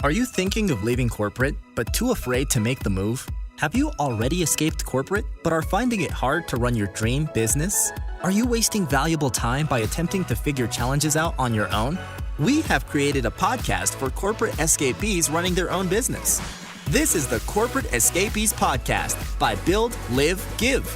Are you thinking of leaving corporate, but too afraid to make the move? Have you already escaped corporate, but are finding it hard to run your dream business? Are you wasting valuable time by attempting to figure challenges out on your own? We have created a podcast for corporate escapees running their own business. This is the Corporate Escapees Podcast by Build, Live, Give.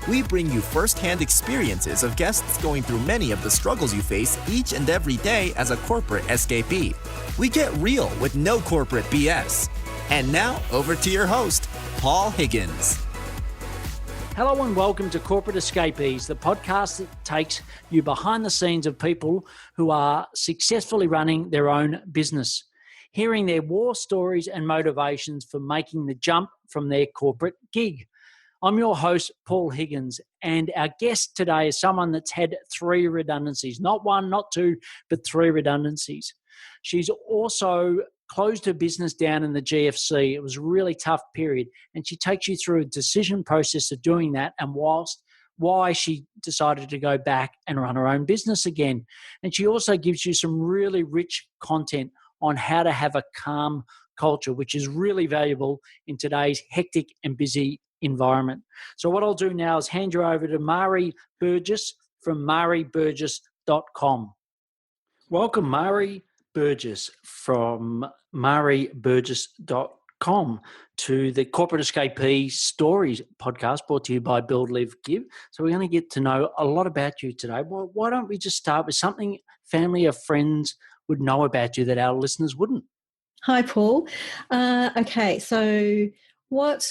We bring you first-hand experiences of guests going through many of the struggles you face each and every day as a corporate escapee. We get real with no corporate BS. And now, over to your host, Paul Higgins. Hello and welcome to Corporate Escapees, the podcast that takes you behind the scenes of people who are successfully running their own business, hearing their war stories and motivations for making the jump from their corporate gig. I'm your host, Paul Higgins, and our guest today is someone that's had 3 redundancies, not 1, not 2, but 3 redundancies. She's also closed her business down in the GFC. It was a really tough period, and she takes you through a decision process of doing that and why she decided to go back and run her own business again. And she also gives you some really rich content on how to have a calm culture, which is really valuable in today's hectic and busy environment. So what I'll do now is hand you over to Maree Burgess from mareeburgess.com. Welcome, Maree Burgess from mareeburgess.com to the Corporate Escapee Stories podcast brought to you by Build, Live, Give. So we're going to get to know a lot about you today. Well, why don't we just start with something family or friends would know about you that our listeners wouldn't? Hi, Paul. Okay, so what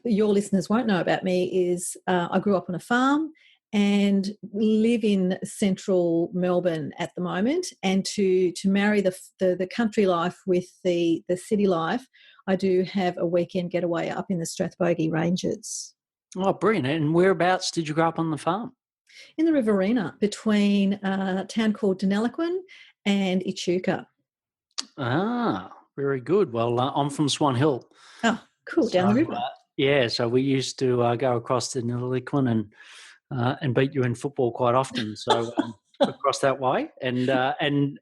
your listeners won't know about me is I grew up on a farm and live in central Melbourne at the moment. And to marry the country life with the city life, I do have a weekend getaway up in the Strathbogie Ranges. Oh, brilliant. And whereabouts did you grow up on the farm? In the Riverina, between a town called Deniliquin and Echuca. Ah, very good. Well, I'm from Swan Hill. Oh, cool, down the river. So we used to go across to Deniliquin and beat you in football quite often. So across that way, and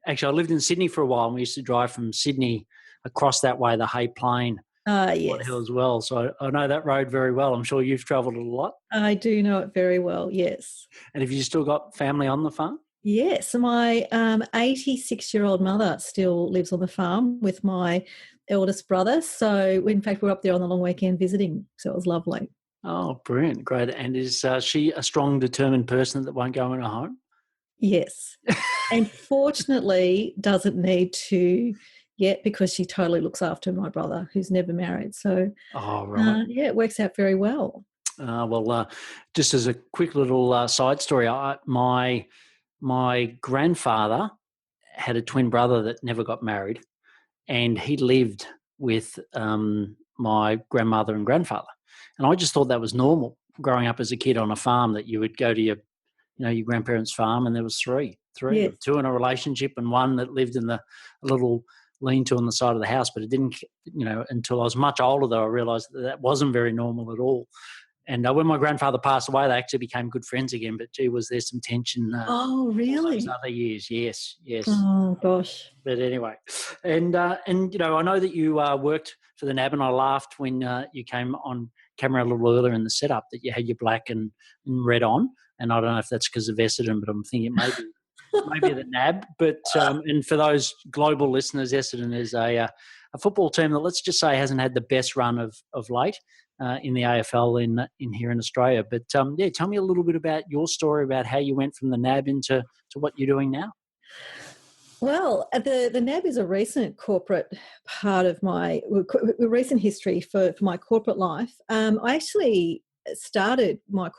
actually I lived in Sydney for a while, and we used to drive from Sydney across that way, the Hay Plain, yes, Hill as well. So I know that road very well. I'm sure you've travelled it a lot. I do know it very well. Yes. And have you still got family on the farm? Yes, my 86-year-old mother still lives on the farm with my eldest brother. So, in fact, we're up there on the long weekend visiting. So it was lovely. Oh, brilliant. Great. And is she a strong, determined person that won't go in a home? Yes. And fortunately doesn't need to yet because she totally looks after my brother who's never married. So, it works out very well. Just as a quick little side story, my grandfather had a twin brother that never got married, and he lived with my grandmother and grandfather. And I just thought that was normal growing up as a kid on a farm, that you would go to your grandparents' farm, and there was three, yes. 2 in a relationship, and 1 that lived in a little lean-to on the side of the house. But it didn't, until I was much older, though, I realised that wasn't very normal at all. And when my grandfather passed away, they actually became good friends again. But gee, was there some tension? Oh, really? Those other years, yes. Oh, gosh. But anyway, and I know that you worked for the NAB, and I laughed when you came on camera a little earlier in the setup that you had your black and red on. And I don't know if that's because of Essendon, but I'm thinking maybe the NAB. But and for those global listeners, Essendon is a football team that, let's just say, hasn't had the best run of late. In the AFL in here in Australia. But tell me a little bit about your story about how you went from the NAB into what you're doing now. Well, the NAB is a recent corporate part of my recent history for my corporate life. I actually started my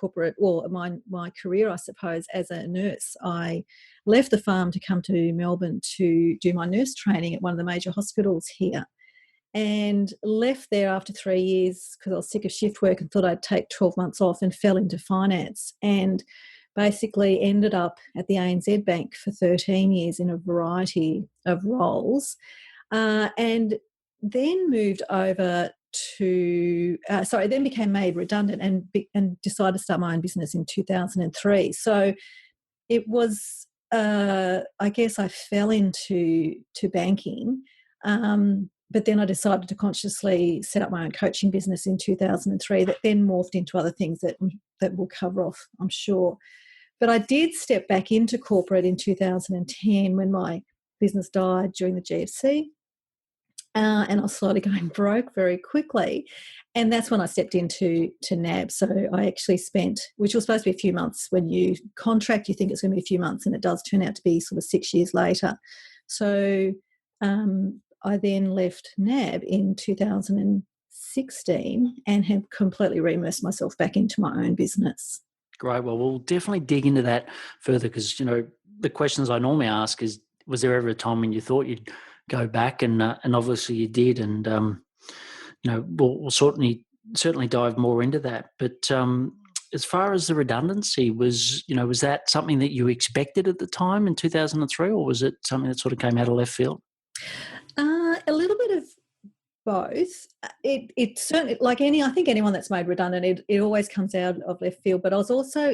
my career, I suppose, as a nurse. I left the farm to come to Melbourne to do my nurse training at one of the major hospitals here, and left there after 3 years because I was sick of shift work and thought I'd take 12 months off, and fell into finance, and basically ended up at the ANZ Bank for 13 years in a variety of roles, and then moved over to then became made redundant and decided to start my own business in 2003. So it was I guess I fell into banking but then I decided to consciously set up my own coaching business in 2003 that then morphed into other things that we'll cover off, I'm sure. But I did step back into corporate in 2010 when my business died during the GFC. And I was slowly going broke very quickly. And that's when I stepped into NAB. So I actually spent, which was supposed to be a few months. When you contract, you think it's going to be a few months, and it does turn out to be sort of 6 years later. So I then left NAB in 2016 and have completely re-immersed myself back into my own business. Great. Well, we'll definitely dig into that further because, the questions I normally ask is, was there ever a time when you thought you'd go back? And obviously you did. And, we'll certainly dive more into that. But as far as the redundancy, was that something that you expected at the time in 2003, or was it something that sort of came out of left field? A little bit of both. It certainly, I think anyone that's made redundant, it always comes out of left field. But I was also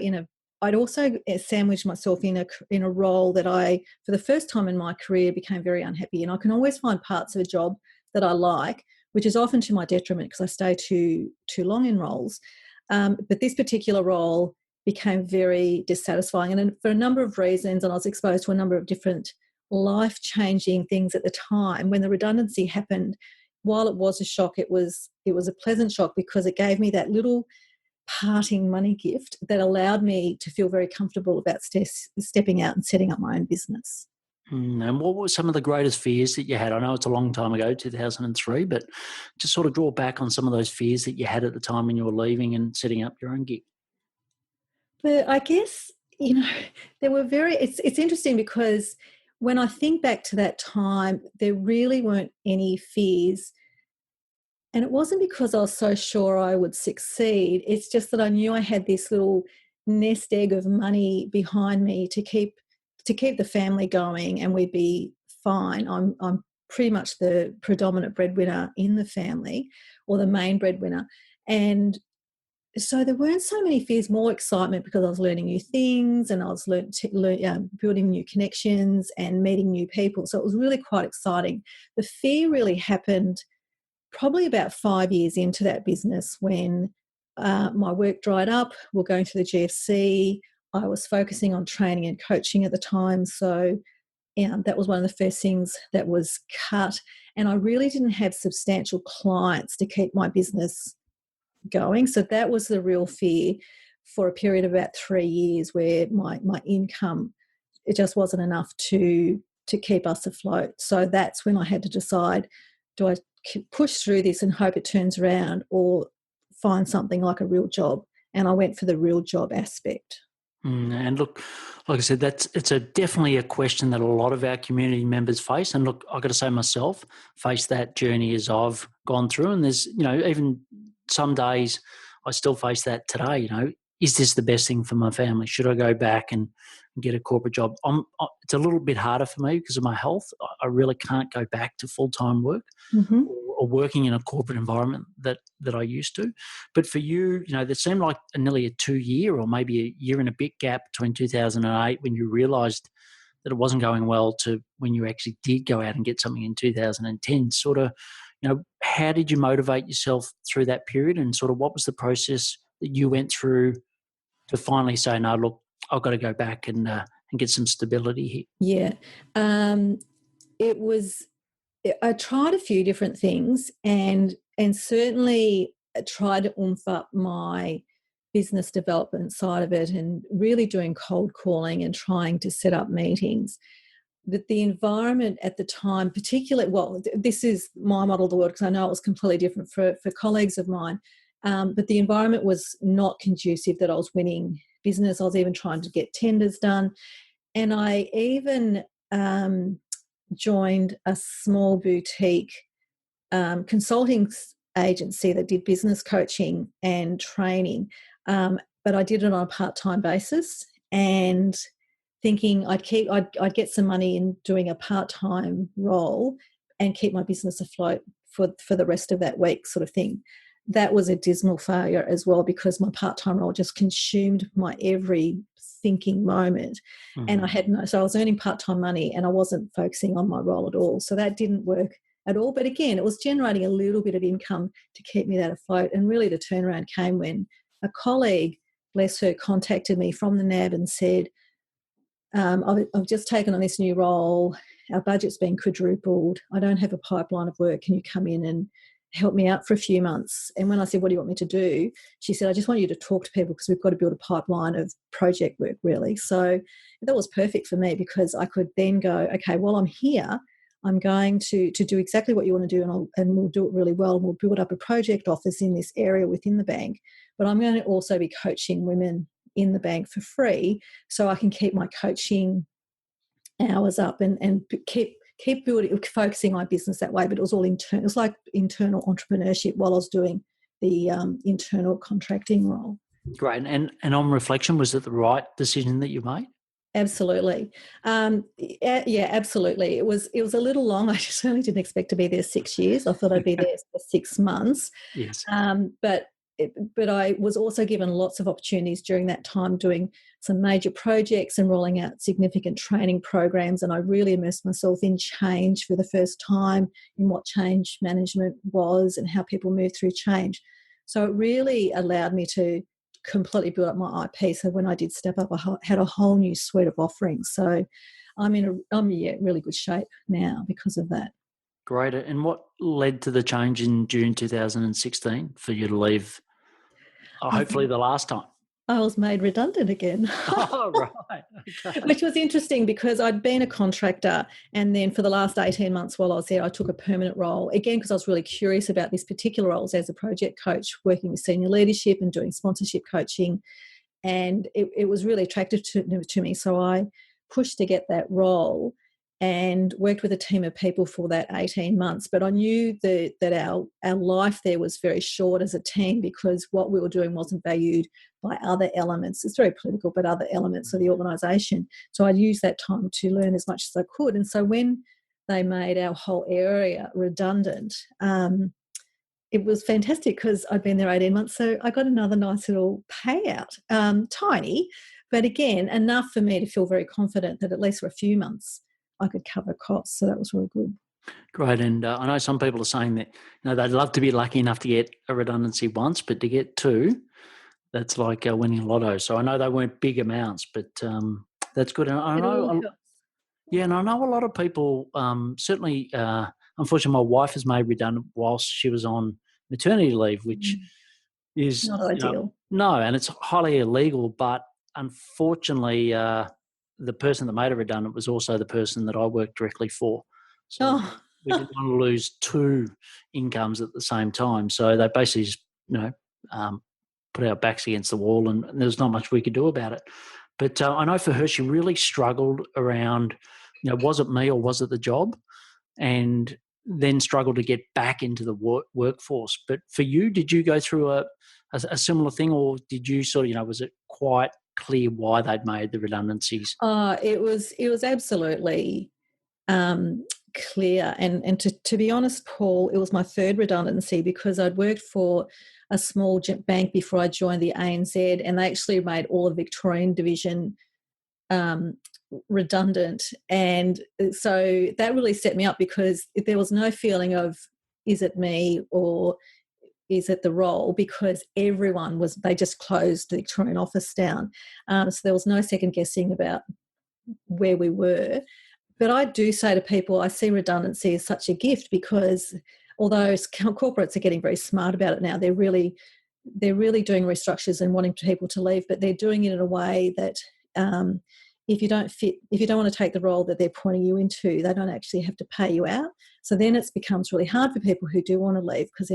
I'd also sandwiched myself in a role that I, for the first time in my career, became very unhappy. And I can always find parts of a job that I like, which is often to my detriment because I stay too long in roles. But this particular role became very dissatisfying, and for a number of reasons. And I was exposed to a number of different life-changing things at the time. When the redundancy happened, while it was a shock, it was a pleasant shock because it gave me that little parting money gift that allowed me to feel very comfortable about stepping out and setting up my own business. And what were some of the greatest fears that you had? I know it's a long time ago, 2003, but just sort of draw back on some of those fears that you had at the time when you were leaving and setting up your own gig. But I guess, there were it's interesting because when I think back to that time, there really weren't any fears. And it wasn't because I was so sure I would succeed. It's just that I knew I had this little nest egg of money behind me to keep the family going, and we'd be fine. I'm pretty much the predominant breadwinner in the family, or the main breadwinner. And so there weren't so many fears, more excitement because I was learning new things, and I was building new connections and meeting new people. So it was really quite exciting. The fear really happened probably about 5 years into that business when my work dried up. We're going through the GFC. I was focusing on training and coaching at the time. So that was one of the first things that was cut. And I really didn't have substantial clients to keep my business going. So that was the real fear for a period of about 3 years, where my income, it just wasn't enough to keep us afloat. So that's when I had to decide, do I push through this and hope it turns around, or find something like a real job? And I went for the real job aspect. And look, like I said, it's definitely a question that a lot of our community members face. And look, I've got to say myself, faced that journey as I've gone through. And there's, even some days I still face that today. Is this the best thing for my family? Should I go back and get a corporate job? It's a little bit harder for me because of my health. I really can't go back to full-time work. Mm-hmm. Or working in a corporate environment that I used to. But for you, there seemed like nearly a 2-year or maybe a year and a bit gap between 2008 when you realised that it wasn't going well to when you actually did go out and get something in 2010. Sort of, how did you motivate yourself through that period, and sort of what was the process that you went through to finally say, no, look, I've got to go back and get some stability here? Yeah. I tried a few different things, and certainly tried to oomph up my business development side of it, and really doing cold calling and trying to set up meetings. But the environment at the time, particularly, this is my model of the world because I know it was completely different for colleagues of mine, but the environment was not conducive that I was winning business. I was even trying to get tenders done. And I even joined a small boutique consulting agency that did business coaching and training, but I did it on a part-time basis, and thinking I'd get some money in doing a part-time role and keep my business afloat for the rest of that week, sort of thing. That was a dismal failure as well, because my part-time role just consumed my every thinking moment. Mm-hmm. And so I was earning part-time money and I wasn't focusing on my role at all. So that didn't work at all. But again, it was generating a little bit of income to keep me that afloat. And really the turnaround came when a colleague, bless her, contacted me from the NAB and said, I've just taken on this new role. Our budget's been quadrupled. I don't have a pipeline of work. Can you come in and help me out for a few months? And when I said, what do you want me to do? She said, I just want you to talk to people because we've got to build a pipeline of project work, really. So that was perfect for me because I could then go, okay, while I'm here, I'm going to do exactly what you want to do, and we'll do it really well. And we'll build up a project office in this area within the bank. But I'm going to also be coaching women in the bank for free so I can keep my coaching hours up and keep building, focusing my business that way. But it was all internal. It was like internal entrepreneurship while I was doing the internal contracting role. Great. And on reflection, was it the right decision that you made? Absolutely. Yeah, absolutely. It was a little long. I certainly didn't expect to be there 6 years. I thought I'd be there for 6 months. Yes. But I was also given lots of opportunities during that time doing some major projects and rolling out significant training programs, and I really immersed myself in change for the first time, in what change management was and how people move through change. So it really allowed me to completely build up my IP. So when I did step up, I had a whole new suite of offerings. So I'm in really good shape now because of that. Great. And what led to the change in June 2016 for you to leave, hopefully the last time? I was made redundant again. Oh, right. Okay. Which was interesting because I'd been a contractor, and then for the last 18 months while I was there, I took a permanent role, again, because I was really curious about this particular role as a project coach, working with senior leadership and doing sponsorship coaching. And it was really attractive to me. So I pushed to get that role and worked with a team of people for that 18 months. But I knew that our life there was very short as a team because what we were doing wasn't valued by other elements. It's very political, but other elements of the organisation. So I'd use that time to learn as much as I could. And so when they made our whole area redundant, it was fantastic because I'd been there 18 months. So I got another nice little payout, tiny, but again, enough for me to feel very confident that at least for a few months I could cover costs. So that was really good. Great. And I know some people are saying that they'd love to be lucky enough to get a redundancy once, but to get two, that's like winning lotto. So I know they weren't big amounts, but that's good. And I know a lot of people, certainly, unfortunately, my wife was made redundant whilst she was on maternity leave, which is not ideal. No, and it's highly illegal, but unfortunately, the person that made her redundant was also the person that I worked directly for. So we didn't want to lose two incomes at the same time. So they basically just, put our backs against the wall, and there's not much we could do about it. But I know for her, she really struggled around, was it me or was it the job? And then struggled to get back into the workforce. But for you, did you go through a similar thing, or did you sort of, was it quite clear why they'd made the redundancies? It was absolutely clear. And to be honest, Paul, it was my third redundancy because I'd worked for a small bank before I joined the ANZ, and they actually made all of Victorian division redundant. And so that really set me up because there was no feeling of, is it me or is it the role? Because they just closed the Victorian office down. So there was no second guessing about where we were. But I do say to people, I see redundancy as such a gift because although corporates are getting very smart about it now, they're really doing restructures and wanting people to leave, but they're doing it in a way that if you don't want to take the role that they're pointing you into, they don't actually have to pay you out. So then it becomes really hard for people who do want to leave because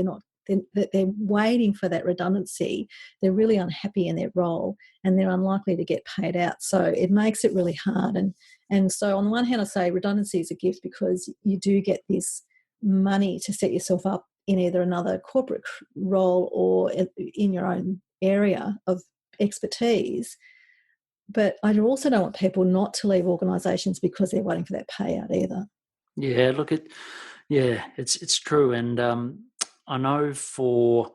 they're waiting for that redundancy. They're really unhappy in their role and they're unlikely to get paid out. So it makes it really hard. And so on the one hand, I say redundancy is a gift because you do get this money to set yourself up in either another corporate role or in your own area of expertise. But I also don't want people not to leave organisations because they're waiting for that payout either. Yeah, look, it's true. And I know for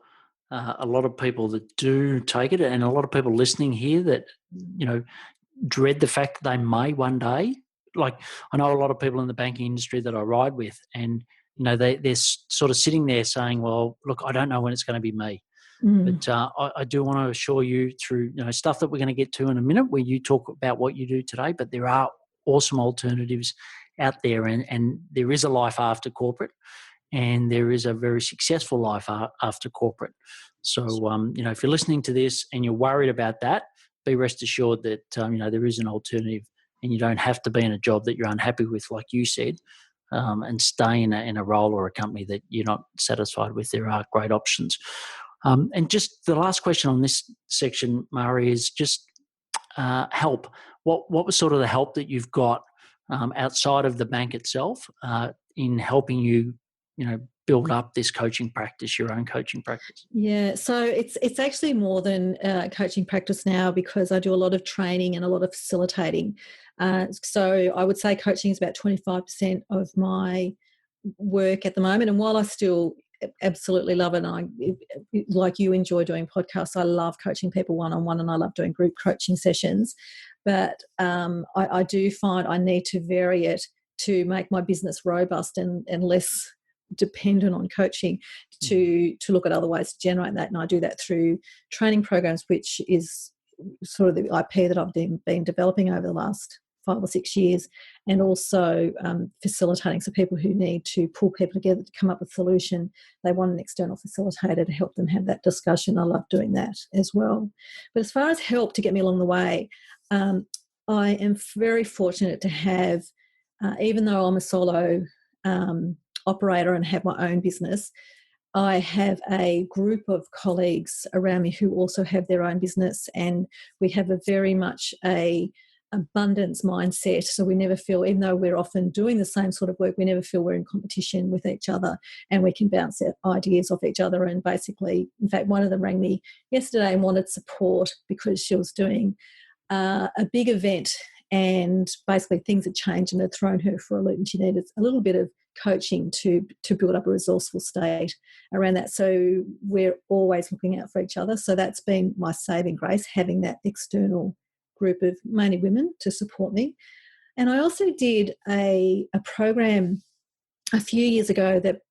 a lot of people that do take it, and a lot of people listening here that, dread the fact that they may one day. Like I know a lot of people in the banking industry that I ride with, and they're sort of sitting there saying, well, look, I don't know when it's going to be me. But I do want to assure you through stuff that we're going to get to in a minute where you talk about what you do today, but there are awesome alternatives out there, and there is a life after corporate, and there is a very successful life after corporate. So, if you're listening to this and you're worried about that, be rest assured that, there is an alternative, and you don't have to be in a job that you're unhappy with, like you said, and stay in a role or a company that you're not satisfied with. There are great options. And just the last question on this section, Maree, is just help. What was sort of the help that you've got outside of the bank itself in helping you, build up this coaching practice, your own coaching practice? Yeah, so it's actually more than coaching practice now, because I do a lot of training and a lot of facilitating. So I would say coaching is about 25% of my work at the moment. And while I still absolutely love it, and I, like you, enjoy doing podcasts, I love coaching people one-on-one, and I love doing group coaching sessions. But I do find I need to vary it to make my business robust and less dependent on coaching, to look at other ways to generate that. And I do that through training programs, which is sort of the IP that I've been developing over the last 5 or 6 years, and also facilitating. So people who need to pull people together to come up with a solution, they want an external facilitator to help them have that discussion. I love doing that as well. But as far as help to get me along the way, I am very fortunate to have, even though I'm a solo operator and have my own business, I have a group of colleagues around me who also have their own business, and we have a very much a abundance mindset. So we never feel, even though we're often doing the same sort of work, we never feel we're in competition with each other, and we can bounce ideas off each other. And basically, in fact, one of them rang me yesterday and wanted support because she was doing a big event, and basically things had changed and had thrown her for a loop, and she needed a little bit of coaching to build up a resourceful state around that. So we're always looking out for each other. So that's been my saving grace, having that external group of mainly women to support me. And I also did a program a few years ago that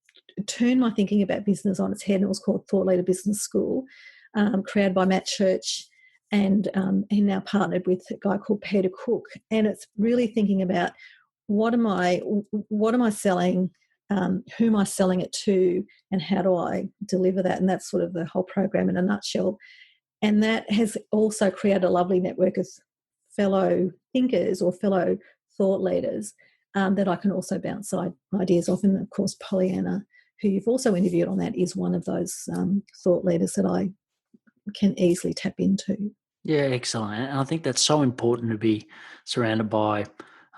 turned my thinking about business on its head, and it was called Thought Leader Business School, created by Matt Church, and he now partnered with a guy called Peter Cook. And it's really thinking about what am I selling, who am I selling it to, and how do I deliver that? And that's sort of the whole program in a nutshell. And that has also created a lovely network of fellow thinkers or fellow thought leaders that I can also bounce ideas off. And of course, Pollyanna, who you've also interviewed on that, is one of those thought leaders that I can easily tap into. Yeah, excellent. And I think that's so important, to be surrounded by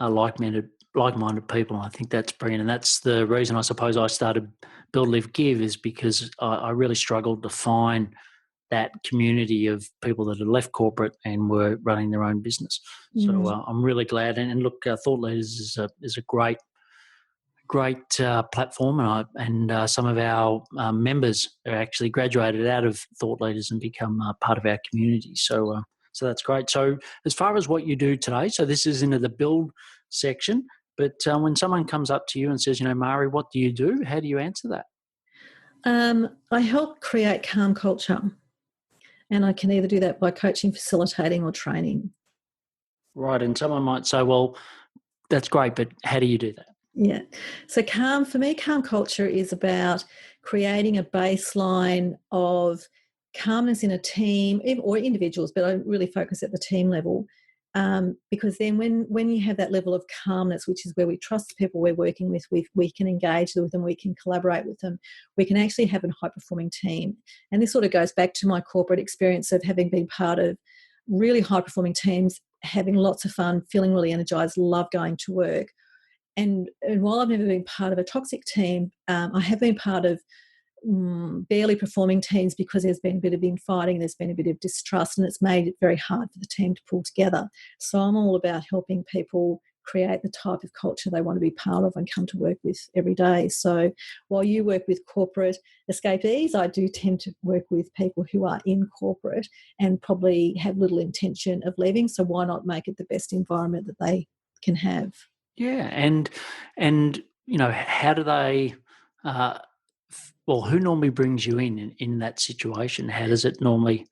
like-minded people. I think that's brilliant. And that's the reason I suppose I started Build, Live, Give, is because I really struggled to find that community of people that had left corporate and were running their own business. So I'm really glad. And look, Thought Leaders is a great platform, and some of our members are actually graduated out of Thought Leaders and become part of our community. So that's great. So as far as what you do today, so this is into the build section, but when someone comes up to you and says, Maree, what do you do? How do you answer that? I help create calm culture, and I can either do that by coaching, facilitating, or training. Right. And someone might say, well, that's great, but how do you do that? Yeah. So for me, calm culture is about creating a baseline of calmness in a team or individuals, but I really focus at the team level, because then when you have that level of calmness, which is where we trust the people we're working with, we can engage with them, we can collaborate with them, we can actually have a high-performing team. And this sort of goes back to my corporate experience of having been part of really high-performing teams, having lots of fun, feeling really energized, love going to work. And while I've never been part of a toxic team, I have been part of barely performing teams, because there's been a bit of infighting, there's been a bit of distrust, and it's made it very hard for the team to pull together. So I'm all about helping people create the type of culture they want to be part of and come to work with every day. So while you work with corporate escapees, I do tend to work with people who are in corporate and probably have little intention of leaving. So why not make it the best environment that they can have? Yeah, and how do they who normally brings you in that situation? How does it normally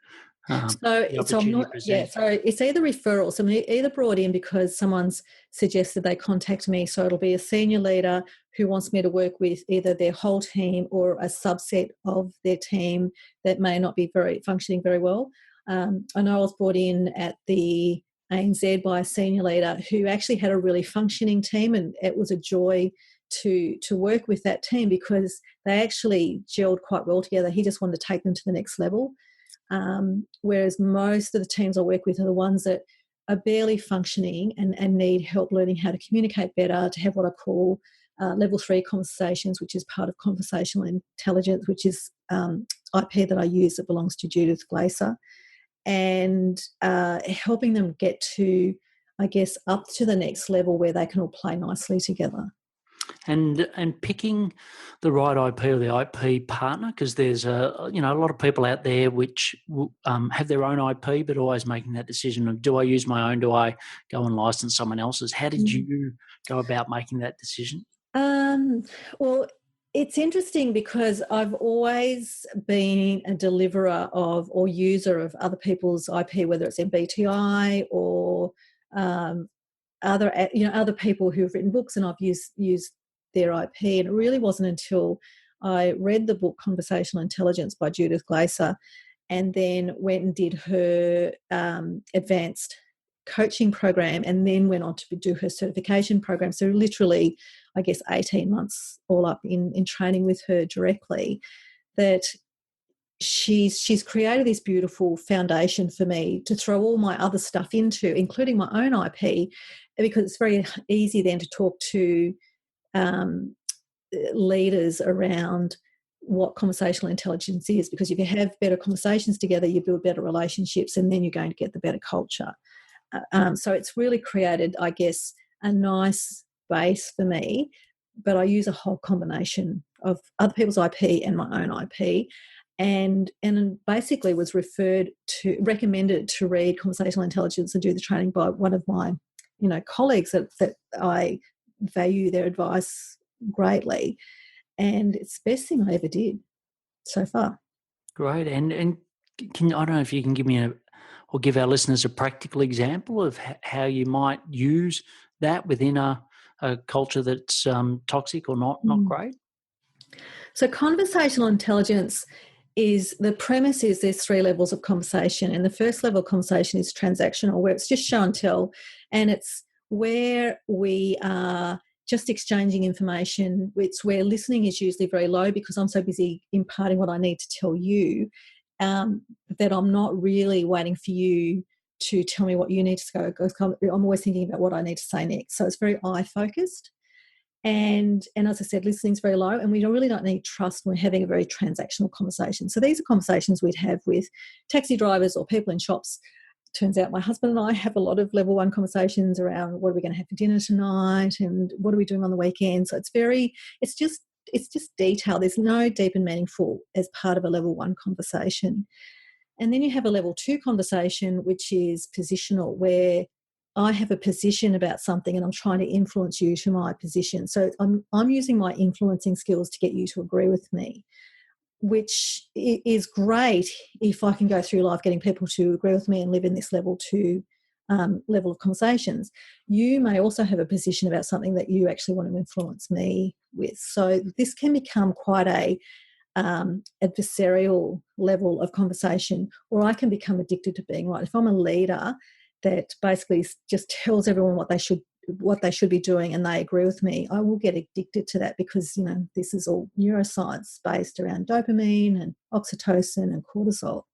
the So I'm opportunity not, yeah, present? so it's either referrals. I'm either brought in because someone's suggested they contact me. So it'll be a senior leader who wants me to work with either their whole team or a subset of their team that may not be functioning very well. I know I was brought in at the ANZ by a senior leader who actually had a really functioning team, and it was a joy to work with that team because they actually gelled quite well together. He just wanted to take them to the next level. Whereas most of the teams I work with are the ones that are barely functioning and need help learning how to communicate better, to have what I call level 3 conversations, which is part of conversational intelligence, which is IP that I use that belongs to Judith Glaser, and helping them get to, I guess, up to the next level where they can all play nicely together. And picking the right IP or the IP partner, because there's a lot of people out there which have their own IP, but always making that decision of, do I use my own? Do I go and license someone else's? How did you go about making that decision? Well, it's interesting because I've always been a deliverer of or user of other people's IP, whether it's MBTI or other people who've written books, and I've used their IP. And it really wasn't until I read the book Conversational Intelligence by Judith Glaser and then went and did her advanced coaching program and then went on to do her certification program. So literally, I guess, 18 months all up in training with her directly, that she's created this beautiful foundation for me to throw all my other stuff into, including my own IP, because it's very easy then to talk to leaders around what conversational intelligence is, because if you have better conversations together, you build better relationships, and then you're going to get the better culture. So it's really created, I guess, a nice base for me, but I use a whole combination of other people's IP and my own IP, and basically was recommended to read Conversational Intelligence and do the training by one of my colleagues that I value their advice greatly, and it's the best thing I ever did so far. Great. And I don't know if you can give me or give our listeners a practical example of how you might use that within a culture that's toxic or not great. So conversational intelligence the premise is there's 3 levels of conversation, and the first level of conversation is transactional, where it's just show and tell, and it's where we are just exchanging information. It's where listening is usually very low because I'm so busy imparting what I need to tell you that I'm not really waiting for you to tell me what you need to go. I'm always thinking about what I need to say next. So it's very I-focused. And as I said, listening is very low, and we really don't need trust when we're having a very transactional conversation. So these are conversations we'd have with taxi drivers or people in shops. Turns out my husband and I have a lot of level 1 conversations around what are we going to have for dinner tonight and what are we doing on the weekend. So it's just detail. There's no deep and meaningful as part of a level 1 conversation. And then you have a level 2 conversation, which is positional, where I have a position about something and I'm trying to influence you to my position. So I'm using my influencing skills to get you to agree with me, which is great if I can go through life getting people to agree with me and live in this level 2 level of conversations. You may also have a position about something that you actually want to influence me with. So this can become quite a adversarial level of conversation, or I can become addicted to being right. If I'm a leader that basically just tells everyone what they should be doing and they agree with me, I will get addicted to that because, this is all neuroscience based around dopamine and oxytocin and cortisol.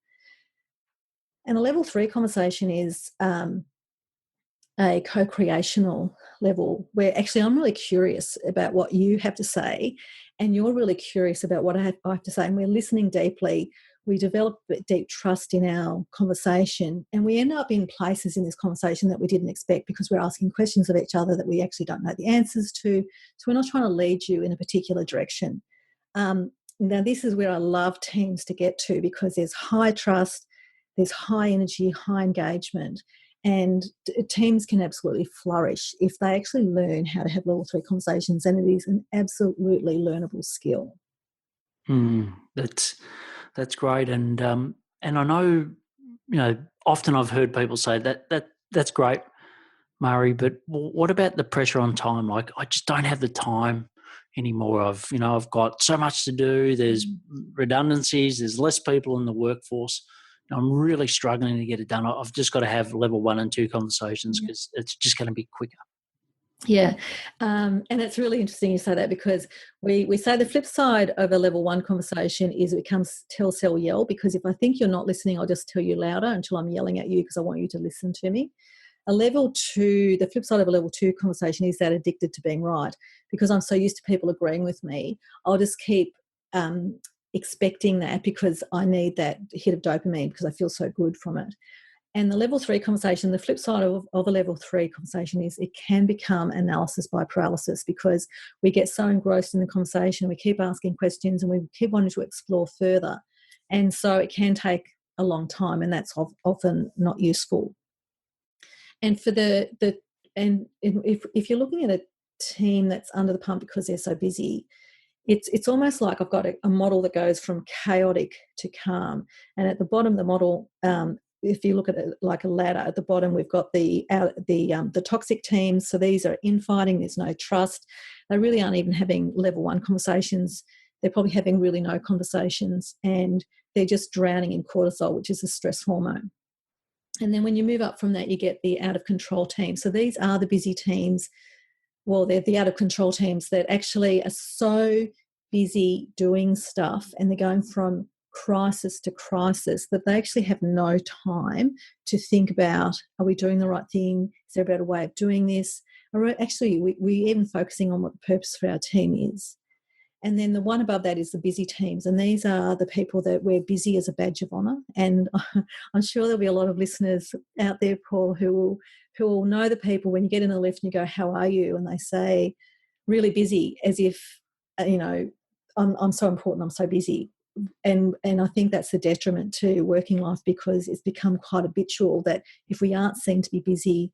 And a level 3 conversation is a co-creational level where actually I'm really curious about what you have to say and you're really curious about what I have to say, and we're listening deeply. We develop deep trust in our conversation, and we end up in places in this conversation that we didn't expect because we're asking questions of each other that we actually don't know the answers to. So we're not trying to lead you in a particular direction. Now, this is where I love teams to get to because there's high trust, there's high energy, high engagement, And teams can absolutely flourish if they actually learn how to have level 3 conversations, and it is an absolutely learnable skill. That's great, and I know, often I've heard people say that's great, Maree, but what about the pressure on time? Like, I just don't have the time anymore. I've got so much to do. There's redundancies. There's less people in the workforce. I'm really struggling to get it done. I've just got to have level 1 and 2 conversations because it's just going to be quicker. Yeah, and it's really interesting you say that, because we say the flip side of a level 1 conversation is it becomes tell, sell, yell, because if I think you're not listening, I'll just tell you louder until I'm yelling at you because I want you to listen to me. A level 2, the flip side of a level 2 conversation is that addicted to being right, because I'm so used to people agreeing with me. I'll just keep expecting that because I need that hit of dopamine because I feel so good from it. And the level 3 conversation, the flip side of a level 3 conversation is it can become analysis by paralysis, because we get so engrossed in the conversation, we keep asking questions and we keep wanting to explore further. And so it can take a long time, and that's often not useful. And for if you're looking at a team that's under the pump because they're so busy, it's almost like I've got a model that goes from chaotic to calm. And at the bottom of the model, if you look at it like a ladder, at the bottom we've got the toxic teams. So these are infighting. There's no trust. They really aren't even having level 1 conversations. They're probably having really no conversations, and they're just drowning in cortisol, which is a stress hormone. And then when you move up from that, you get the out of control teams. So these are the busy teams. Well, they're the out of control teams that actually are so busy doing stuff, and they're going from crisis to crisis that they actually have no time to think about, are we doing the right thing? Is there a better way of doing this? Or actually, we're even focusing on what the purpose for our team is. And then the one above that is the busy teams. And these are the people that wear busy as a badge of honour. And I'm sure there'll be a lot of listeners out there, Paul, who will know the people when you get in the lift and you go, how are you? And they say, really busy, as if, I'm so important, I'm so busy. And I think that's a detriment to working life, because it's become quite habitual that if we aren't seen to be busy,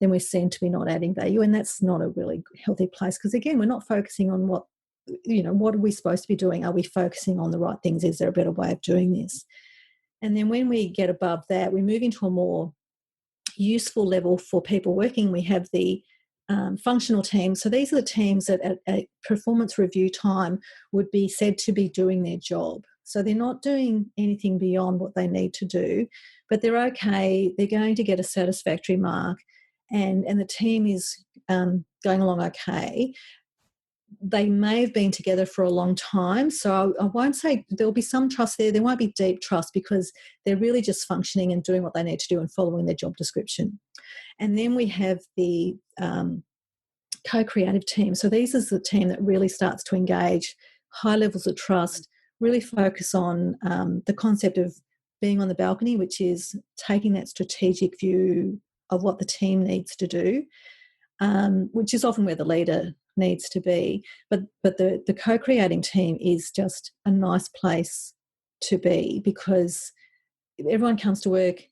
then we're seen to be not adding value. And that's not a really healthy place, because, again, we're not focusing on what are we supposed to be doing? Are we focusing on the right things? Is there a better way of doing this? And then when we get above that, we move into a more useful level for people working. We have the functional teams. So these are the teams that at performance review time would be said to be doing their job. So they're not doing anything beyond what they need to do, but they're okay. They're going to get a satisfactory mark, and the team is going along okay. They may have been together for a long time, so I won't say there'll be some trust there. There won't be deep trust, because they're really just functioning and doing what they need to do and following their job description. And then we have the co-creative team. So these is the team that really starts to engage, high levels of trust, really focus on the concept of being on the balcony, which is taking that strategic view of what the team needs to do, which is often where the leader needs to be. But the co-creating team is just a nice place to be, because everyone comes to work,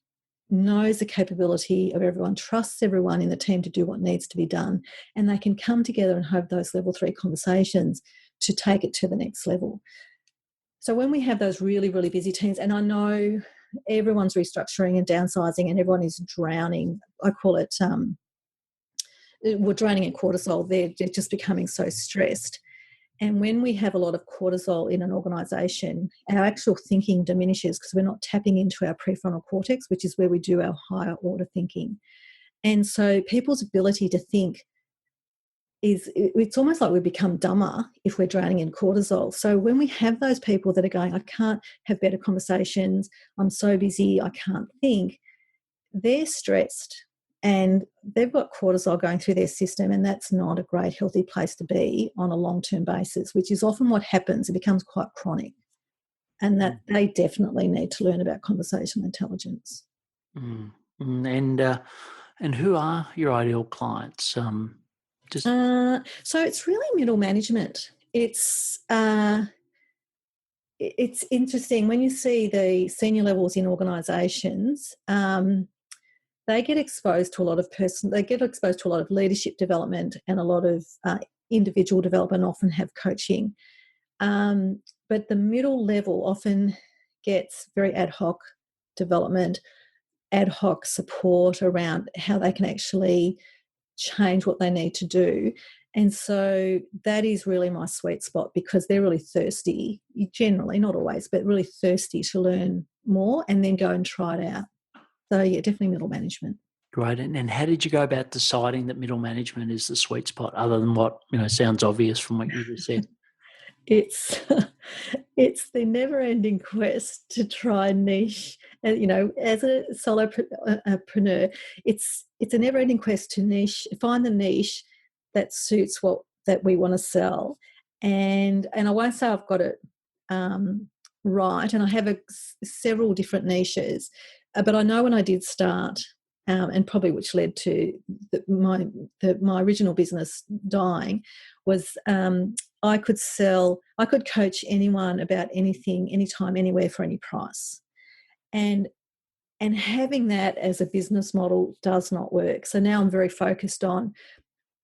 knows the capability of everyone, trusts everyone in the team to do what needs to be done, and they can come together and have those level 3 conversations to take it to the next level. So when we have those really, really busy teams, and I know everyone's restructuring and downsizing and everyone is drowning, I call it we're drowning in cortisol. They're just becoming so stressed. And when we have a lot of cortisol in an organisation, our actual thinking diminishes, because we're not tapping into our prefrontal cortex, which is where we do our higher order thinking. And so people's ability to think it's almost like we become dumber if we're drowning in cortisol. So when we have those people that are going, I can't have better conversations, I'm so busy, I can't think, they're stressed. And they've got cortisol going through their system, and that's not a great, healthy place to be on a long-term basis, which is often what happens. It becomes quite chronic, and that they definitely need to learn about conversational intelligence. And who are your ideal clients? So it's really middle management. It's interesting when you see the senior levels in organisations. they get exposed to a lot of leadership development and a lot of individual development, often have coaching. But the middle level often gets very ad hoc development, ad hoc support around how they can actually change what they need to do. And so that is really my sweet spot, because they're really thirsty, generally, not always, but really thirsty to learn more and then go and try it out. So, yeah, definitely middle management. Great. And how did you go about deciding that middle management is the sweet spot, other than what sounds obvious from what you just said? It's it's the never-ending quest to try niche. And as a solopreneur, it's a never-ending quest to find the niche that suits that we want to sell. And I won't say I've got it right, and I have several different niches, but I know when I did start, and probably which led to my original business dying, was I could coach anyone about anything, anytime, anywhere, for any price. And having that as a business model does not work. So now I'm very focused on,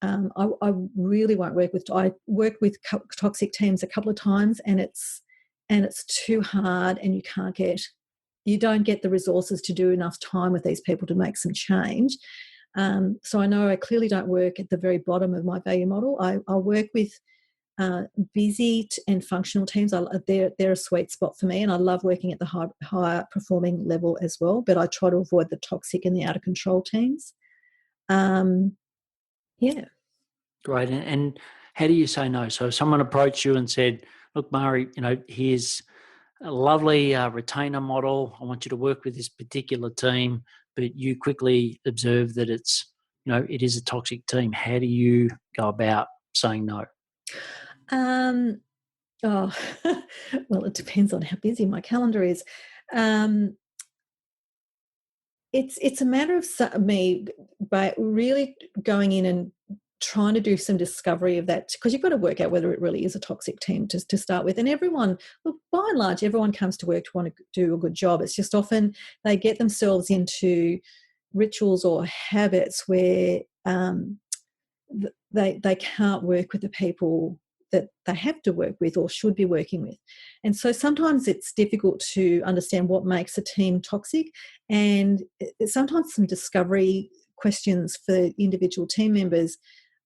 I really won't work with, I worked with toxic teams a couple of times, and it's too hard, and you don't get the resources to do enough time with these people to make some change. So I know I clearly don't work at the very bottom of my value model. I work with busy and functional teams. They're a sweet spot for me, and I love working at the higher performing level as well, but I try to avoid the toxic and the out of control teams. Yeah. Great. And how do you say no? So if someone approached you and said, look, Maree, here's a lovely retainer model. I want you to work with this particular team, but you quickly observe that it is a toxic team. How do you go about saying no? Oh, well, it depends on how busy my calendar is. It's a matter of me by really going in and trying to do some discovery of that, because you've got to work out whether it really is a toxic team to start with. And everyone, look, by and large, everyone comes to work to want to do a good job. It's just often they get themselves into rituals or habits where they can't work with the people that they have to work with or should be working with. And so sometimes it's difficult to understand what makes a team toxic, and sometimes some discovery questions for individual team members,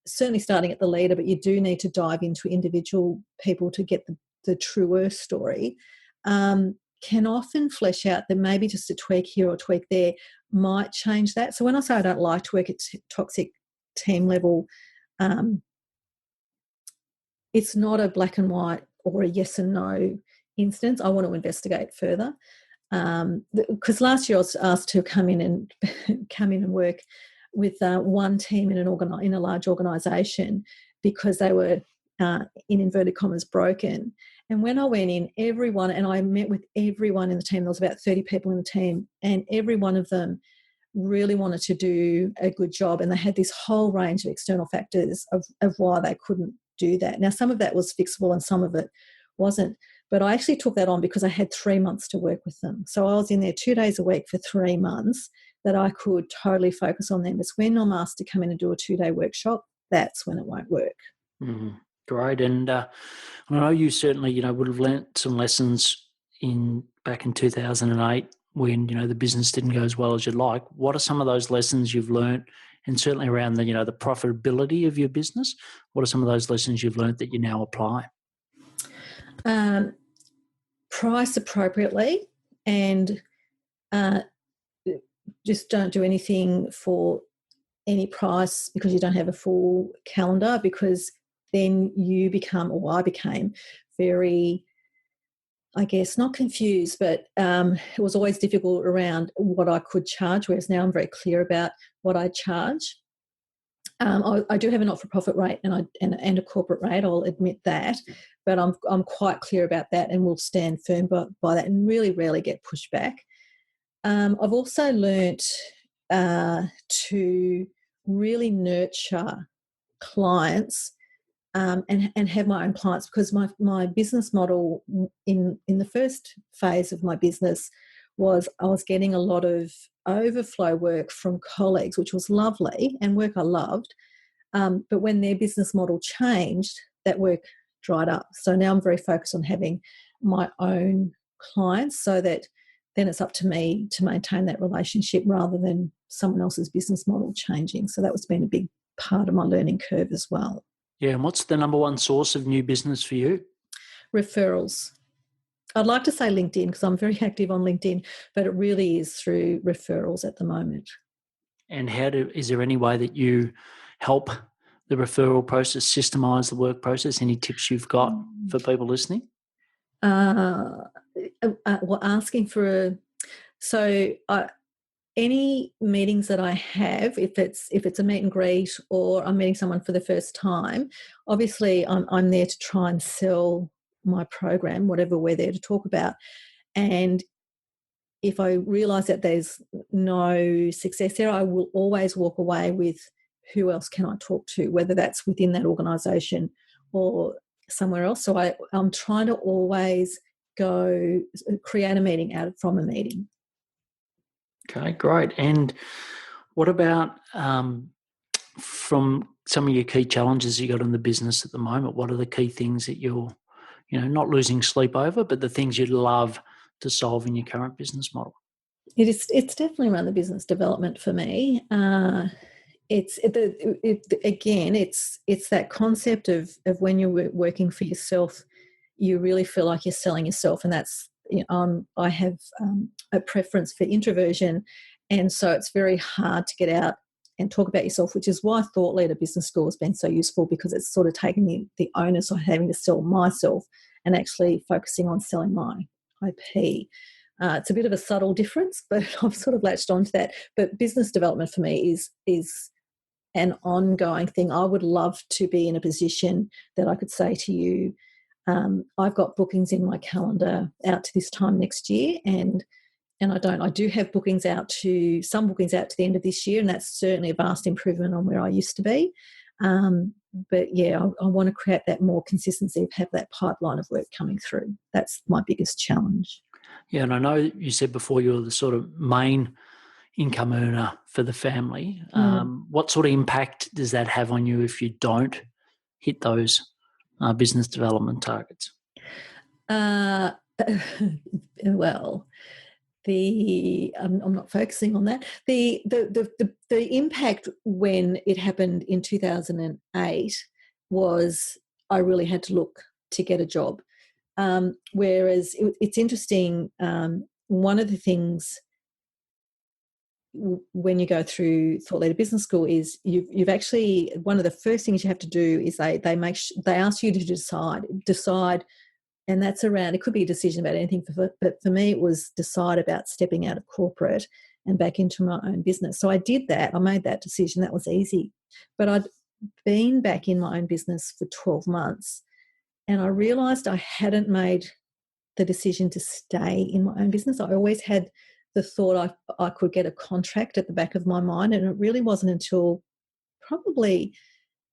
certainly starting at the leader, but you do need to dive into individual people to get the truer story, can often flesh out that maybe just a tweak here or tweak there might change that. So when I say I don't like to work at toxic team level, it's not a black and white or a yes and no instance. I want to investigate further. Because last year I was asked to come in and work with one team in a large organisation, because they were in inverted commas broken. And when I went in, I met with everyone in the team. There was about 30 people in the team, and every one of them really wanted to do a good job, and they had this whole range of external factors of why they couldn't do that. Now, some of that was fixable and some of it wasn't, but I actually took that on because I had 3 months to work with them. So I was in there 2 days a week for 3 months that I could totally focus on them. It's when I'm asked to come in and do a 2-day workshop, that's when it won't work. Mm-hmm. Great. And I know you certainly, would have learnt some lessons back in 2008 when, the business didn't go as well as you'd like. What are some of those lessons you've learnt, and certainly around the, the profitability of your business? What are some of those lessons you've learnt that you now apply? Price appropriately, and just don't do anything for any price because you don't have a full calendar, because then you become, or I became, very, I guess, not confused, but it was always difficult around what I could charge, whereas now I'm very clear about what I charge. I do have a not-for-profit rate and a corporate rate, I'll admit that, but I'm quite clear about that and will stand firm by that and really rarely get pushed back. I've also learnt to really nurture clients and have my own clients, because my business model in the first phase of my business was I was getting a lot of overflow work from colleagues, which was lovely and work I loved. But when their business model changed, that work dried up. So now I'm very focused on having my own clients, so that then it's up to me to maintain that relationship rather than someone else's business model changing. So that was been a big part of my learning curve as well. Yeah, and what's the number one source of new business for you? Referrals. I'd like to say LinkedIn because I'm very active on LinkedIn, but it really is through referrals at the moment. And is there any way that you help the referral process, systemize the work process? Any tips you've got for people listening? Well, asking for any meetings that I have, if it's a meet and greet or I'm meeting someone for the first time, obviously I'm there to try and sell my program, whatever we're there to talk about. And if I realise that there's no success there, I will always walk away with who else can I talk to, whether that's within that organisation or somewhere else. So I'm trying to always create a meeting from a meeting. Okay, great. And what about from some of your key challenges you got in the business at the moment? What are the key things that you're, not losing sleep over, but the things you'd love to solve in your current business model? It's definitely around the business development for me. It's that concept of when you're working for yourself, you really feel like you're selling yourself, and that's I have a preference for introversion, and so it's very hard to get out and talk about yourself, which is why Thought Leader Business School has been so useful, because it's sort of taking the onus of having to sell myself and actually focusing on selling my IP. It's a bit of a subtle difference, but I've sort of latched onto that. But business development for me is an ongoing thing. I would love to be in a position that I could say to you, I've got bookings in my calendar out to this time next year, and I do have some bookings out to the end of this year, and that's certainly a vast improvement on where I used to be. But yeah, I want to create that more consistency, have that pipeline of work coming through. That's my biggest challenge. Yeah, and I know you said before you're the sort of main income earner for the family. What sort of impact does that have on you if you don't hit those business development targets? Well, I'm not focusing on that. The impact when it happened in 2008 was I really had to look to get a job. Whereas it's interesting, one of the things when you go through Thought Leader Business School is you've actually, one of the first things you have to do is they ask you to decide, and that's around, it could be a decision about anything, but for me it was decide about stepping out of corporate and back into my own business. So I did that. I made that decision. That was easy. But I'd been back in my own business for 12 months, and I realised I hadn't made the decision to stay in my own business. I always had the thought I could get a contract at the back of my mind, and it really wasn't until probably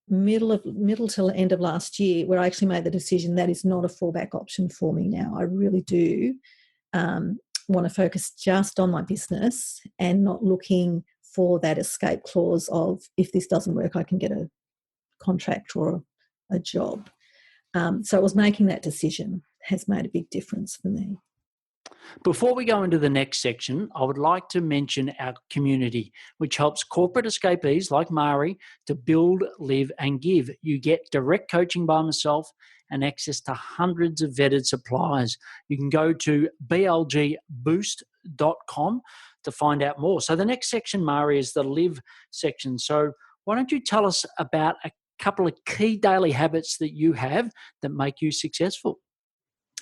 middle to the end of last year where I actually made the decision that is not a fallback option for me now. I really do want to focus just on my business and not looking for that escape clause of, if this doesn't work, I can get a contract or a job. So it was making that decision has made a big difference for me. Before we go into the next section, I would like to mention our community, which helps corporate escapees like Maree to build, live and give. You get direct coaching by myself and access to hundreds of vetted suppliers. You can go to blgboost.com to find out more. So the next section, Maree, is the live section. So why don't you tell us about a couple of key daily habits that you have that make you successful?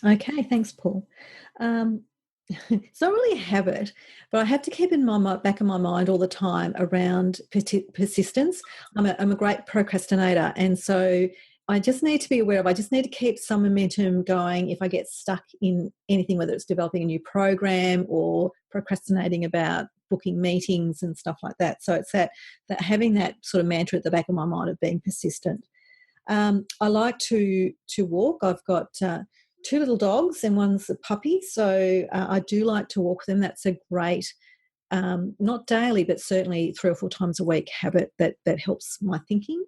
Okay, thanks, Paul. It's not really a habit, but I have to keep in my back of my mind all the time around persistence. I'm a great procrastinator, and so I just need to be aware of, I just need to keep some momentum going if I get stuck in anything, whether it's developing a new program or procrastinating about booking meetings and stuff like that. So it's that having that sort of mantra at the back of my mind of being persistent. I like to walk. I've got 2 little dogs and one's a puppy, so I do like to walk them. That's a great not daily, but certainly 3 or 4 times a week habit that helps my thinking.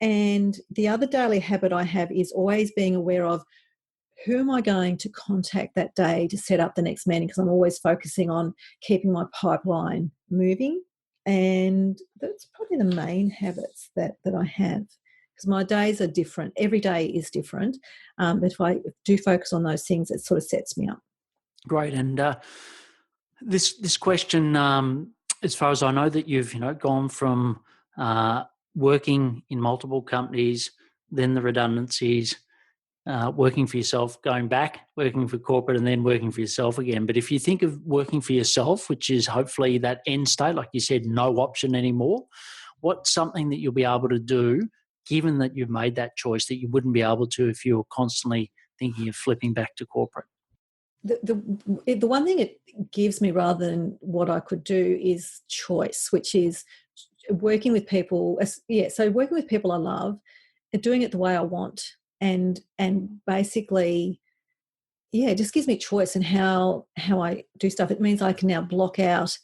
And the other daily habit I have is always being aware of who am I going to contact that day to set up the next meeting, because I'm always focusing on keeping my pipeline moving. And that's probably the main habits that I have, because my days are different. Every day is different. But if I do focus on those things, it sort of sets me up. Great. And this question, as far as I know, that you've gone from working in multiple companies, then the redundancies, working for yourself, going back, working for corporate, and then working for yourself again. But if you think of working for yourself, which is hopefully that end state, like you said, no option anymore, what's something that you'll be able to do, given that you've made that choice, that you wouldn't be able to if you were constantly thinking of flipping back to corporate? The one thing it gives me, rather than what I could do, is choice, which is working with people. So working with people I love, and doing it the way I want, and basically, it just gives me choice in how I do stuff. It means I can now block out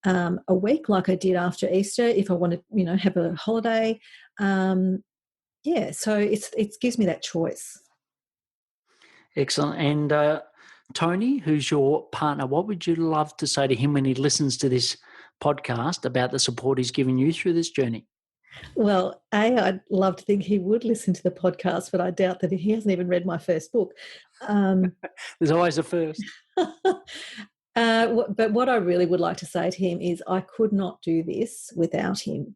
a week, like I did after Easter, if I want to, have a holiday. So it gives me that choice. Excellent. And Tony, who's your partner, what would you love to say to him when he listens to this podcast about the support he's given you through this journey? Well, I'd love to think he would listen to the podcast, but I doubt that he hasn't even read my first book. There's always a first. But what I really would like to say to him is I could not do this without him.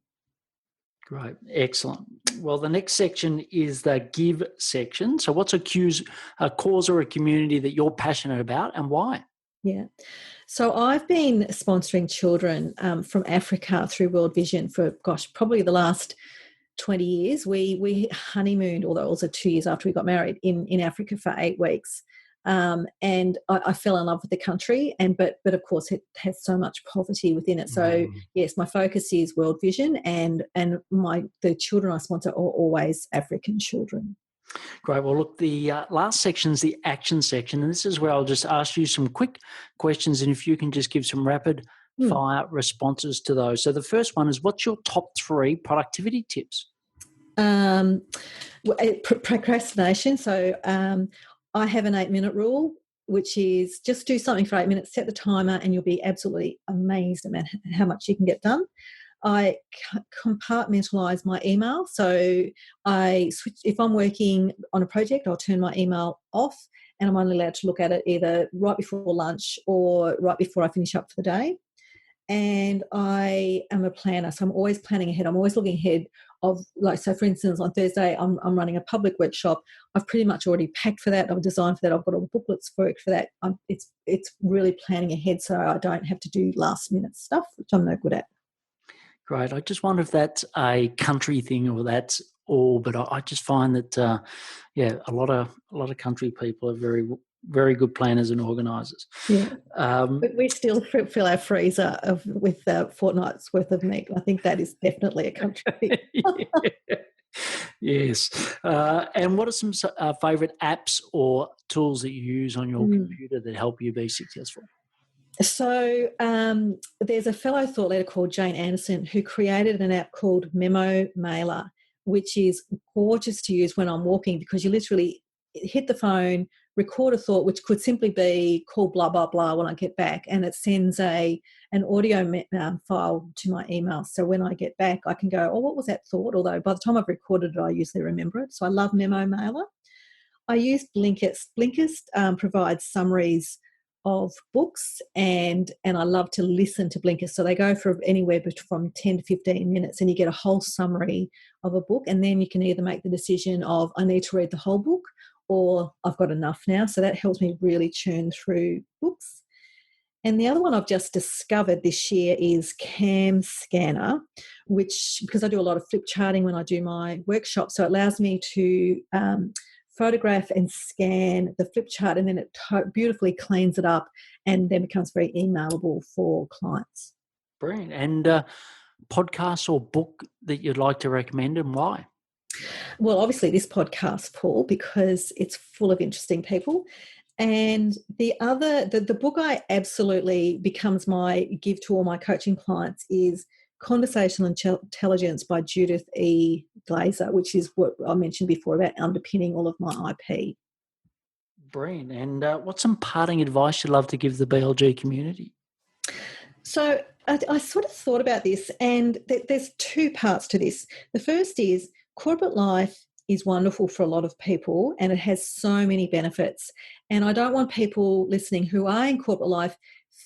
Great. Excellent. Well, the next section is the give section. So what's a cause or a community that you're passionate about, and why? Yeah. So I've been sponsoring children from Africa through World Vision for, probably the last 20 years. We honeymooned, although it was 2 years after we got married, in Africa for 8 weeks. And I fell in love with the country, but of course it has so much poverty within it. So yes, my focus is World Vision, and the children I sponsor are always African children. Great. Well, look, the last section is the action section, and this is where I'll just ask you some quick questions, and if you can just give some rapid fire responses to those. So the first one is, what's your top 3 productivity tips? Procrastination. So I have an 8-minute rule, which is just do something for 8 minutes, set the timer, and you'll be absolutely amazed at how much you can get done. I compartmentalise my email. So I switch. If I'm working on a project, I'll turn my email off, and I'm only allowed to look at it either right before lunch or right before I finish up for the day. And I am a planner, so I'm always planning ahead. I'm always looking ahead of, so for instance, on Thursday, I'm running a public workshop. I've pretty much already packed for that. I've designed for that. I've got all the booklets for that. It's really planning ahead, so I don't have to do last minute stuff, which I'm no good at. Great. I just wonder if that's a country thing or that's all, but I just find that a lot of country people are very, very good planners and organisers. Yeah, but we still fill our freezer with fortnight's worth of meat. I think that is definitely a country thing. Yes. And what are some favourite apps or tools that you use on your computer that help you be successful? So there's a fellow thought leader called Jane Anderson who created an app called Memo Mailer, which is gorgeous to use when I'm walking, because you literally hit the phone, record a thought, which could simply be call blah, blah, blah when I get back, and it sends an audio file to my email. So when I get back, I can go, oh, what was that thought? Although by the time I've recorded it, I usually remember it. So I love Memo Mailer. I use Blinkist. Blinkist provides summaries of books, and I love to listen to Blinkist. So they go for anywhere from 10 to 15 minutes, and you get a whole summary of a book, and then you can either make the decision of I need to read the whole book, or I've got enough now. So that helps me really churn through books. And the other one I've just discovered this year is Cam Scanner, which, because I do a lot of flip charting when I do my workshop, so it allows me to photograph and scan the flip chart, and then it beautifully cleans it up and then becomes very emailable for clients. Brilliant. And podcast or book that you'd like to recommend, and why? Well, obviously this podcast, Paul, because it's full of interesting people. And the book I absolutely becomes my give to all my coaching clients is Conversational Intelligence by Judith E. Glaser, which is what I mentioned before about underpinning all of my IP. Brilliant. And what's some parting advice you'd love to give the BLG community? So I sort of thought about this, and there's two parts to this. The first is corporate life is wonderful for a lot of people, and it has so many benefits. And I don't want people listening who are in corporate life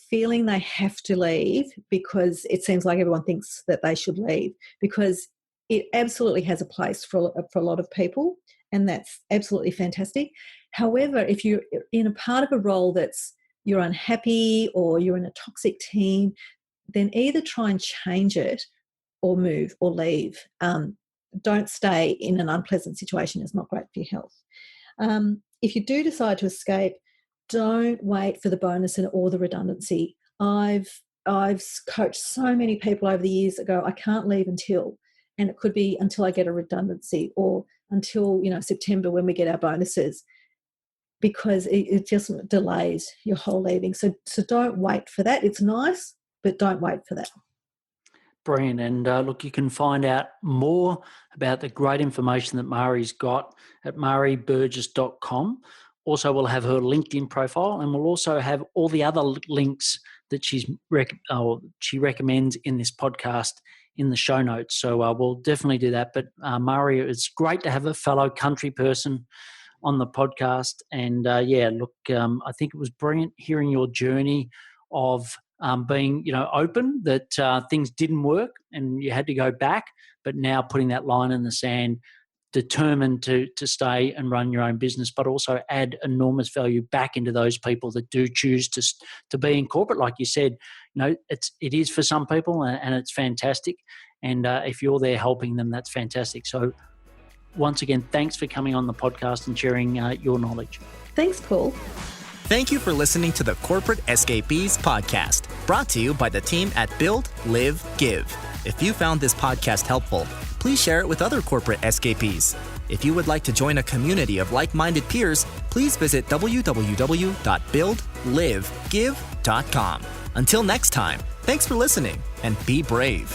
feeling they have to leave because it seems like everyone thinks that they should leave, because it absolutely has a place for a lot of people, and that's absolutely fantastic. However, if you're in a part of a role that's you're unhappy or you're in a toxic team, then either try and change it or move or leave. Don't stay in an unpleasant situation. It's not great for your health. If you do decide to escape, don't wait for the bonus or the redundancy. I've coached so many people over the years that go, I can't leave until, and it could be until I get a redundancy or until September when we get our bonuses, because it just delays your whole leaving. So don't wait for that. It's nice, but don't wait for that. Brilliant. And look, you can find out more about the great information that Maree's got at mareeburgess.com. Also, we'll have her LinkedIn profile, and we'll also have all the other links that she recommends in this podcast in the show notes. So we'll definitely do that. But Maree, it's great to have a fellow country person on the podcast. And I think it was brilliant hearing your journey of being, open that things didn't work and you had to go back, but now putting that line in the sand, determined to stay and run your own business, but also add enormous value back into those people that do choose to be in corporate. Like you said, it is for some people and it's fantastic. And if you're there helping them, that's fantastic. So once again, thanks for coming on the podcast and sharing your knowledge. Thanks, Paul. Thank you for listening to the Corporate Escapees podcast, brought to you by the team at Build, Live, Give. If you found this podcast helpful, please share it with other corporate escapees. If you would like to join a community of like-minded peers, please visit www.buildlivegive.com. Until next time, thanks for listening and be brave.